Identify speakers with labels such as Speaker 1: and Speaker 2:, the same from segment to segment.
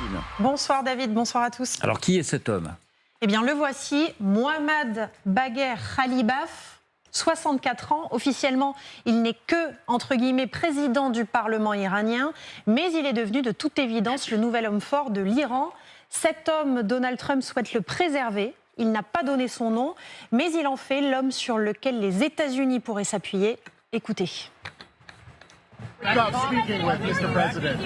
Speaker 1: Justine.
Speaker 2: Bonsoir David, bonsoir à tous.
Speaker 1: Alors qui est cet homme?
Speaker 2: Eh bien le voici, Mohammad Bagher Khalibaf, 64 ans. Officiellement, il n'est que, entre guillemets, président du Parlement iranien, mais il est devenu de toute évidence le nouvel homme fort de l'Iran. Cet homme, Donald Trump souhaite le préserver. Il n'a pas donné son nom, mais il en fait l'homme sur lequel les États-Unis pourraient s'appuyer. Écoutez.
Speaker 3: Stop speaking with Mr. President.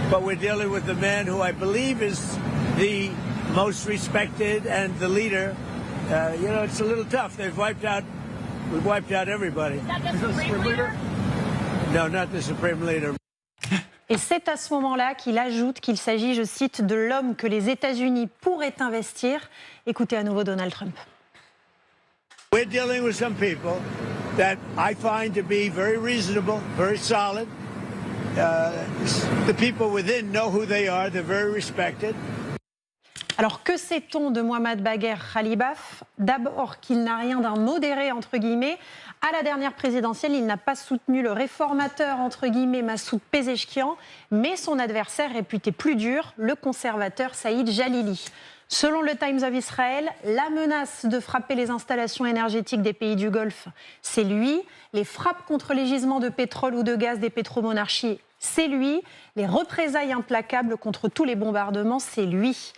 Speaker 4: But we're dealing with the man who I believe is the most respected and the leader. You know, it's a little tough. We've wiped out everybody.
Speaker 3: Is that the Supreme Leader?
Speaker 4: No, not the Supreme Leader.
Speaker 2: Et c'est à ce moment-là qu'il ajoute qu'il s'agit, je cite, de l'homme que les États-Unis pourraient investir. Écoutez à nouveau Donald Trump.
Speaker 4: We're dealing with some people that I find to be very reasonable, very solid. The people within know who they are. They're very respected.
Speaker 2: Alors que sait-on de Mohammad Bagher Khalibaf? D'abord qu'il n'a rien d'un modéré, entre guillemets. À la dernière présidentielle, il n'a pas soutenu le réformateur, entre guillemets, Massoud Pezeshkian, mais son adversaire réputé plus dur, le conservateur Saïd Jalili. Selon le Times of Israel, la menace de frapper les installations énergétiques des pays du Golfe, c'est lui. Les frappes contre les gisements de pétrole ou de gaz des pétromonarchies, c'est lui. Les représailles implacables contre tous les bombardements, c'est lui.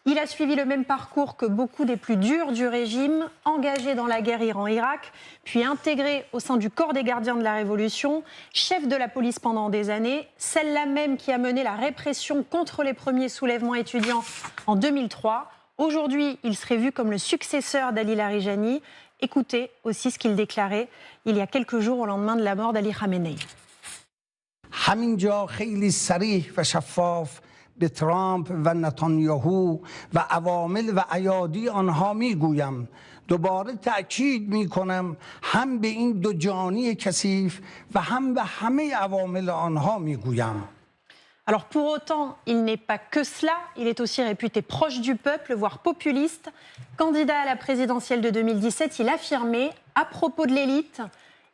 Speaker 2: Il a suivi le même parcours que beaucoup des plus durs du régime, engagé dans la guerre Iran-Irak, puis intégré au sein du corps des gardiens de la Révolution, chef de la police pendant des années, celle-là même qui a mené la répression contre les premiers soulèvements étudiants en 2003. Aujourd'hui, il serait vu comme le successeur d'Ali Larijani. Écoutez aussi ce qu'il déclarait il y a quelques jours au lendemain de la mort d'Ali Khamenei.
Speaker 5: به ترامپ و نتانیاهو و عوامل و ایادی آنها میگویم دوباره تأکید میکنم هم به این دو جانی کثیف و هم به همه عوامل آنها میگویم.
Speaker 2: Alors pour autant, il n'est pas que cela, il est aussi réputé proche du peuple, voire populiste. Candidat à la présidentielle de 2017, il affirmait, à propos de l'élite,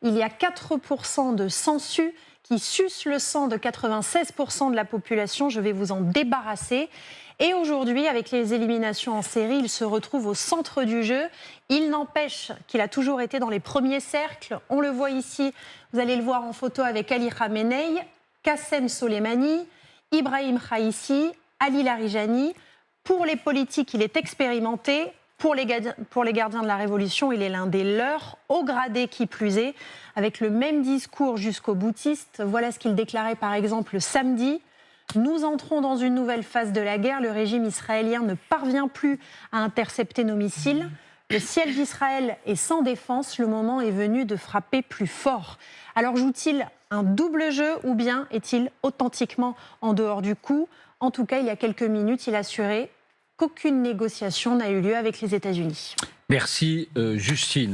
Speaker 2: il y a 4% de sangsues qui sucent le sang de 96% de la population, je vais vous en débarrasser. Et aujourd'hui, avec les éliminations en série, il se retrouve au centre du jeu. Il n'empêche qu'il a toujours été dans les premiers cercles. On le voit ici, vous allez le voir en photo avec Ali Khamenei, Qassem Soleimani, Ibrahim Raïssi, Ali Larijani. Pour les politiques, il est expérimenté. Pour les gardiens de la Révolution, il est l'un des leurs, au gradé qui plus est, avec le même discours jusqu'au boutiste. Voilà ce qu'il déclarait par exemple samedi. Nous entrons dans une nouvelle phase de la guerre. Le régime israélien ne parvient plus à intercepter nos missiles. Le ciel d'Israël est sans défense. Le moment est venu de frapper plus fort. Alors joue-t-il un double jeu ou bien est-il authentiquement en dehors du coup? En tout cas, il y a quelques minutes, il assurait qu'aucune négociation n'a eu lieu avec les États-Unis.
Speaker 1: Merci Justine.